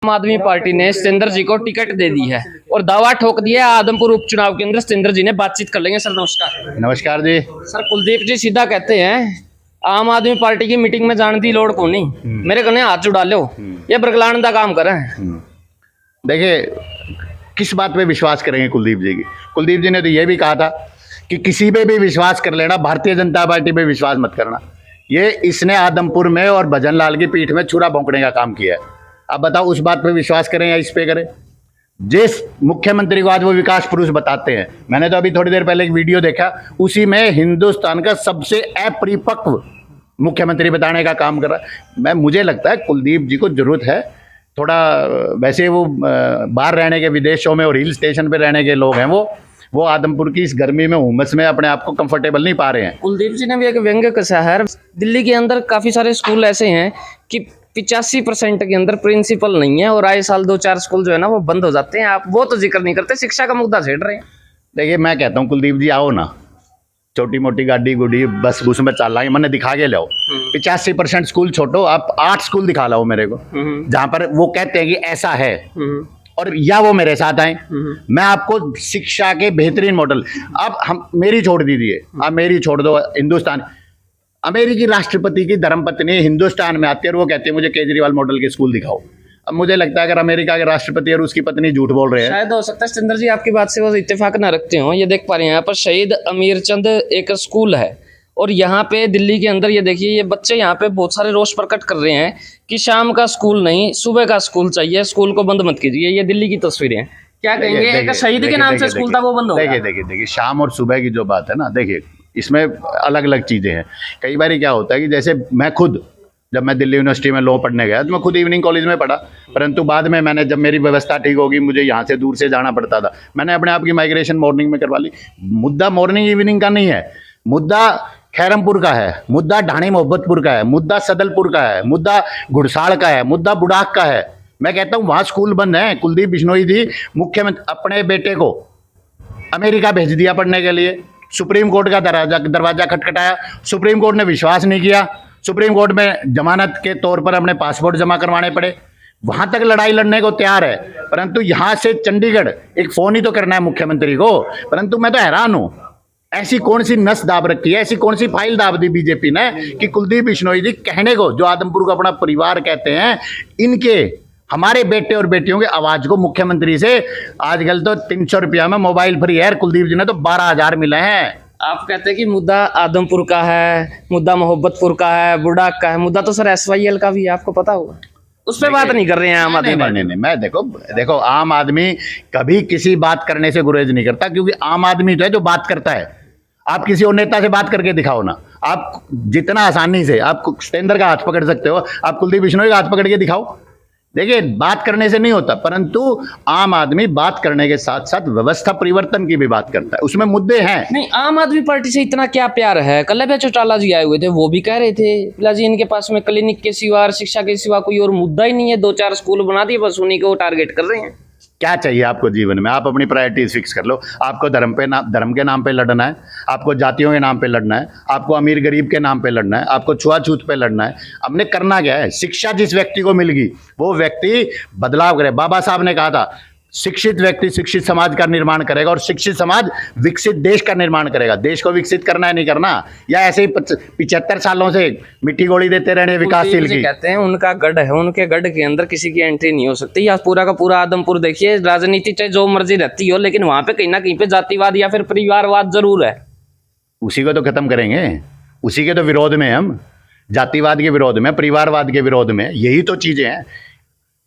आम आदमी पार्टी ने सतेंद्र जी को टिकट दे दी है और दावा ठोक दिया आदमपुर उपचुनाव के अंदर सतेंद्र जी ने बातचीत कर लेंगे। सर नमस्कार। नमस्कार जी। सर कुलदीप जी सीधा कहते हैं आम आदमी पार्टी की मीटिंग में जाने दी लोड़ को नहीं, मेरे कने हाथ जुड़ा लो, ये बरगलाने का काम करें। देखिए किस बात पे विश्वास करेंगे कुलदीप जी की। कुलदीप जी ने तो ये भी कहा था कि किसी पे भी विश्वास कर लेना, भारतीय जनता पार्टी पे विश्वास मत करना। ये इसने आदमपुर में और भजन लाल की पीठ में छुरा भोंकने का काम किया है। अब बताओ उस बात पे विश्वास करें या इस पे करें। जिस मुख्यमंत्री को आज वो विकास पुरुष बताते हैं, मैंने तो अभी थोड़ी देर पहले एक वीडियो देखा, उसी में हिंदुस्तान का सबसे अपरिपक्व मुख्यमंत्री बताने का काम कर रहा है। मुझे लगता है कुलदीप जी को जरूरत है थोड़ा, वैसे वो बाहर रहने के, विदेशों में और हिल स्टेशन पे रहने के लोग हैं, वो आदमपुर की इस गर्मी में उमस में अपने आप को कंफर्टेबल नहीं पा रहे हैं। कुलदीप जी ने भी एक व्यंग्य कसा है, दिल्ली के अंदर काफी सारे स्कूल ऐसे हैं कि 85% के अंदर प्रिंसिपल नहीं है और आए साल 2-4 स्कूल जो है ना वो बंद हो जाते हैं। आप वो तो जिक्र नहीं करते, शिक्षा का मुद्दा छेड़ रहे हैं। देखिए मैं कहता हूँ कुलदीप जी आओ ना, छोटी मोटी गाड़ी गुड़ी बस बुस में चल रहा है, मैंने दिखा के लाओ। 85% स्कूल छोड़ो, आप 8 स्कूल दिखा लाओ मेरे को जहाँ पर वो कहते हैं कि ऐसा है, और या वो मेरे साथ आए, मैं आपको शिक्षा के बेहतरीन मॉडल। अब हम मेरी छोड़ दीजिए, आप मेरी छोड़ दो। हिंदुस्तान अमेरिकी राष्ट्रपति की धर्मपत्नी हिंदुस्तान में आती है और वो कहती है मुझे केजरीवाल मॉडल के स्कूल दिखाओ। अब मुझे लगता है अगर अमेरिका के राष्ट्रपति और उसकी पत्नी झूठ बोल रहे हैं, शायद हो सकता है सतेंद्र जी आपकी बात से वो इत्तेफाक ना रखते हो। ये देख पा रहे हैं यहाँ पर शहीद अमीर चंद एक स्कूल है और यहाँ पे दिल्ली के अंदर ये देखिए ये बच्चे यहाँ पे बहुत सारे रोष प्रकट कर रहे हैं कि शाम का स्कूल नहीं सुबह का स्कूल चाहिए, स्कूल को बंद मत कीजिए। ये दिल्ली की तस्वीरें हैं, क्या कहेंगे? एक शहीद के नाम से स्कूल था वो बंद हो गया। देखिए शाम और सुबह की जो बात है ना, देखिए इसमें अलग अलग चीज़ें हैं। कई बार क्या होता है कि जैसे मैं खुद जब मैं दिल्ली यूनिवर्सिटी में लॉ पढ़ने गया तो मैं खुद इवनिंग कॉलेज में पढ़ा, परंतु बाद में मैंने जब मेरी व्यवस्था ठीक होगी, मुझे यहाँ से दूर से जाना पड़ता था, मैंने अपने आप की माइग्रेशन मॉर्निंग में करवा ली। मुद्दा मॉर्निंग इवनिंग का नहीं है, मुद्दा खैरमपुर का है, मुद्दा ढाणी मोहब्बतपुर का है, मुद्दा सदलपुर का है, मुद्दा घुड़साड़ का है, मुद्दा बुढ़ाक का है। मैं कहता हूँ वहाँ स्कूल बंद हैं। कुलदीप बिश्नोई जी मुख्यमंत्री अपने बेटे को अमेरिका भेज दिया पढ़ने के लिए, सुप्रीम कोर्ट का दरवाजा खटखटाया, सुप्रीम कोर्ट ने विश्वास नहीं किया, सुप्रीम कोर्ट में जमानत के तौर पर अपने पासपोर्ट जमा करवाने पड़े, वहां तक लड़ाई लड़ने को तैयार है। परंतु यहां से चंडीगढ़ एक फोन ही तो करना है मुख्यमंत्री को। परंतु मैं तो हैरान हूं, ऐसी कौन सी नस दाब रखी है, ऐसी कौन सी फाइल दाब दी बीजेपी ने कि कुलदीप बिश्नोई जी कहने को, जो आदमपुर को अपना परिवार कहते हैं, इनके हमारे बेटे और बेटियों की आवाज को मुख्यमंत्री से आजकल तो 300 रुपया में मोबाइल फ्री है, कुलदीप जी ने तो 12,000 मिले हैं। आप कहते हैं कि मुद्दा आदमपुर का है, मुद्दा मोहब्बतपुर का है, बुढ़ाक का है, मुद्दा तो सर SYL का भी है, आपको पता होगा। उस पर बात नहीं कर रहे हैं आम आदमी। नहीं, मैं देखो आम आदमी कभी किसी बात करने से गुरेज नहीं करता, क्योंकि आम आदमी तो है जो बात करता है। आप किसी और नेता से बात करके दिखाओ ना, आप जितना आसानी से आप सतेंद्र का हाथ पकड़ सकते हो, आप कुलदीप बिश्नोई का हाथ पकड़ के दिखाओ। देखिए बात करने से नहीं होता, परंतु आम आदमी बात करने के साथ साथ व्यवस्था परिवर्तन की भी बात करता है, उसमें मुद्दे हैं। नहीं, आम आदमी पार्टी से इतना क्या प्यार है? कल चौटाला जी आए हुए थे, वो भी कह रहे थे पिला जी इनके पास में क्लिनिक के सिवा, शिक्षा के सिवा कोई और मुद्दा ही नहीं है, 2-4 स्कूल बना दिए, बस उन्हीं को टारगेट कर रहे हैं। क्या चाहिए आपको जीवन में? आप अपनी प्रायोरिटीज फिक्स कर लो। आपको धर्म के नाम पे लड़ना है, आपको जातियों के नाम पे लड़ना है, आपको अमीर गरीब के नाम पे लड़ना है, आपको छुआछूत पे लड़ना है। हमने करना क्या है? शिक्षा जिस व्यक्ति को मिल गई वो व्यक्ति बदलाव करे। बाबा साहब ने कहा था शिक्षित व्यक्ति शिक्षित समाज का निर्माण करेगा और शिक्षित समाज विकसित देश का निर्माण करेगा। देश को विकसित करना है, नहीं करना, या ऐसे ही 75 सालों से मिट्टी गोली देते रहने विकासशील की। कहते हैं उनका गढ़ है, उनके गढ़ के अंदर किसी की एंट्री नहीं हो सकती। या पूरा का पूरा आदमपुर देखिए, राजनीति चाहे जो मर्जी रहती हो, लेकिन वहां पे कहीं ना कहीं पे जातिवाद या फिर परिवारवाद जरूर है। उसी को तो खत्म करेंगे, उसी के तो विरोध में हम, जातिवाद के विरोध में, परिवारवाद के विरोध में। यही तो चीजें हैं।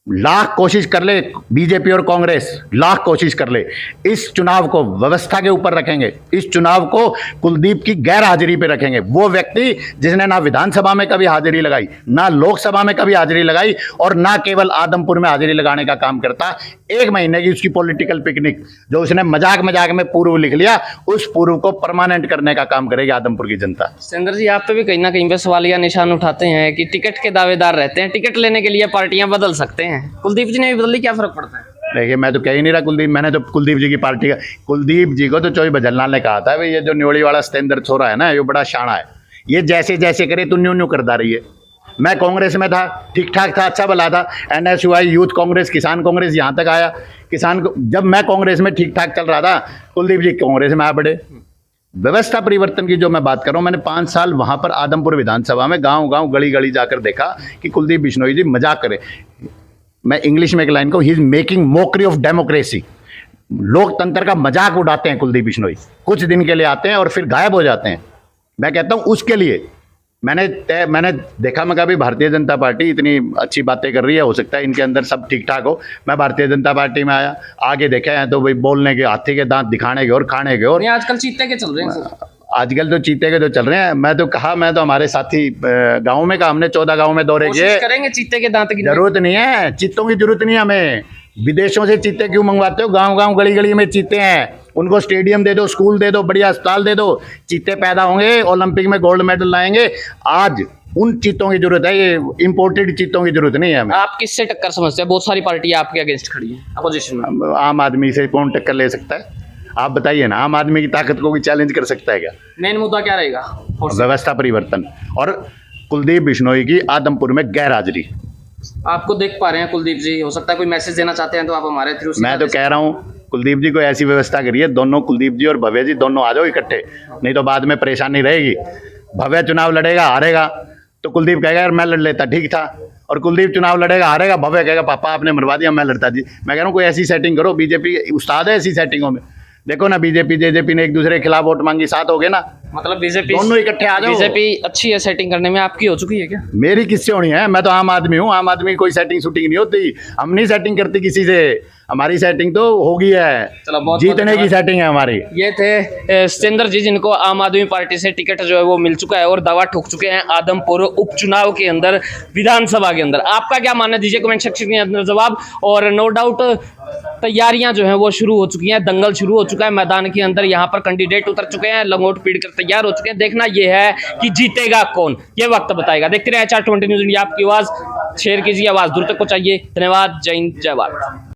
लाख कोशिश कर ले बीजेपी और कांग्रेस, लाख कोशिश कर ले, इस चुनाव को व्यवस्था के ऊपर रखेंगे, इस चुनाव को कुलदीप की गैर हाजिरी पे रखेंगे। वो व्यक्ति जिसने ना विधानसभा में कभी हाजिरी लगाई, ना लोकसभा में कभी हाजिरी लगाई, और ना केवल आदमपुर में हाजिरी लगाने का काम करता। 1 महीने की उसकी पॉलिटिकल पिकनिक जो उसने मजाक में पूर्व लिख लिया, उस पूर्व को परमानेंट करने का काम करेगी आदमपुर की जनता। सतेंद्र जी आप पे भी कहीं ना कहीं पे सवालिया निशान उठाते हैं कि टिकट के दावेदार रहते हैं, टिकट लेने के लिए पार्टियां बदल सकते हैं। कुलदीप जी ने भी बदली, क्या फर्क पड़ता है? देखिए मैं तो कह ही नहीं रहा कुलदीप, मैंने तो कुलदीप जी की पार्टी का, कुलदीप जी को तो चौधरी भजनलाल ने कहा था भाई ये जो न्योड़ी वाला सतेंद्र छोरा है ना, ये बड़ा शाना है, ये जैसे जैसे करे तो न्यू न्यू करता रही है। मैं कांग्रेस में था, ठीक ठाक था, अच्छा भला था। NSUI, यूथ कांग्रेस, किसान कांग्रेस, यहाँ तक आया। जब मैं कांग्रेस में ठीक ठाक चल रहा था, कुलदीप जी कांग्रेस में आ पड़े। व्यवस्था परिवर्तन की जो मैं बात कर रहा हूँ, मैंने 5 साल वहाँ पर आदमपुर विधानसभा में गांव गांव गली गली जाकर देखा कि कुलदीप बिश्नोई जी मजाक करें। मैं इंग्लिश में एक लाइन को, he is making Mokri of democracy. लोकतंत्र का मजाक उड़ाते हैं कुलदीप बिश्नोई, कुछ दिन के लिए आते हैं और फिर गायब हो जाते हैं। मैं कहता हूँ उसके लिए मैंने देखा, मैं कहा भाई भारतीय जनता पार्टी इतनी अच्छी बातें कर रही है, हो सकता है इनके अंदर सब ठीक ठाक हो। मैं भारतीय जनता पार्टी में आया, आगे देखा है तो भाई बोलने के, हाथी के दांत दिखाने के और खाने के। और आजकल चीते के चल रहे हैं सर। आजकल तो चीते के जो चल रहे हैं, मैं तो हमारे साथी गाँव में कहा, हमने 14 गाँव में दौरे किए। करेंगे चीते के दांत की जरूरत नहीं है, चीतों की जरूरत नहीं है हमें। विदेशों से चीते क्यों मंगवाते हो? गांव गांव गली गली में चीते हैं, उनको स्टेडियम दे दो, स्कूल दे दो, बढ़िया अस्पताल दे दो, चीते पैदा होंगे, ओलंपिक में गोल्ड मेडल लाएंगे। आज उन चीतों की जरूरत है, ये इंपोर्टेड चीतों की जरूरत नहीं है हमें। आप किससे टक्कर समझते हैं? बहुत सारी पार्टियां आपके अगेंस्ट खड़ी है अपोजिशन में। आम आदमी से कौन टक्कर ले सकता है? आप बताइए ना, आम आदमी की ताकत को कोई चैलेंज कर सकता है क्या? मेन मुद्दा क्या रहेगा? व्यवस्था परिवर्तन और कुलदीप बिश्नोई की आदमपुर में गैर हाजिरी। आपको देख पा रहे हैं कुलदीप जी, हो सकता है कोई मैसेज देना चाहते हैं तो आप हमारे थ्रू। मैं तो कह रहा हूँ कुलदीप जी को ऐसी व्यवस्था करिए, दोनों कुलदीप जी और भव्य जी दोनों आ जाओ इकट्ठे, नहीं तो बाद में परेशानी रहेगी। भव्य चुनाव लड़ेगा, हारेगा तो कुलदीप कहेगा यार मैं लड़ लेता, ठीक था। और कुलदीप चुनाव लड़ेगा, हारेगा, भव्य कहेगा पापा आपने मरवा दिया, मैं लड़ता जी। मैं कह रहा हूँ कोई ऐसी सेटिंग करो, बीजेपी उस्ताद है ऐसी सेटिंगों में। देखो ना, बीजेपी जेजेपी ने एक दूसरे के खिलाफ वोट मांगी, 7 हो गए ना। मतलब बीजेपी दोनों इकट्ठे आ जाओ। बीजेपी अच्छी है सेटिंग करने में, आपकी हो चुकी है क्या? मेरी किससे होनी है? मैं तो आम आदमी हूँ, आम आदमी कोई सेटिंग शूटिंग नहीं होती, हम नहीं सेटिंग करती किसी से। हमारी सेटिंग तो होगी है, जीतने की सेटिंग है हमारी। ये थे सतेंद्र जी, जिनको आम आदमी पार्टी से टिकट जो है वो मिल चुका है और दावा ठोक चुके हैं आदमपुर उपचुनाव के अंदर, विधानसभा के अंदर। आपका क्या मानना है? दीजिए कमेंट सेक्शन के अंदर जवाब। और नो डाउट तैयारियां जो हैं वो शुरू हो चुकी हैं, दंगल शुरू हो चुका है मैदान के अंदर। यहाँ पर कैंडिडेट उतर चुके हैं, लंगोट पीट कर तैयार हो चुके हैं। देखना ये है कि जीतेगा कौन, ये वक्त बताएगा। देखते रहे HR20 न्यूज़ इंडिया, आपकी आवाज शेयर कीजिए, आवाज दूर तक पहुंचाइए। धन्यवाद, जय हिंद, जय भारत।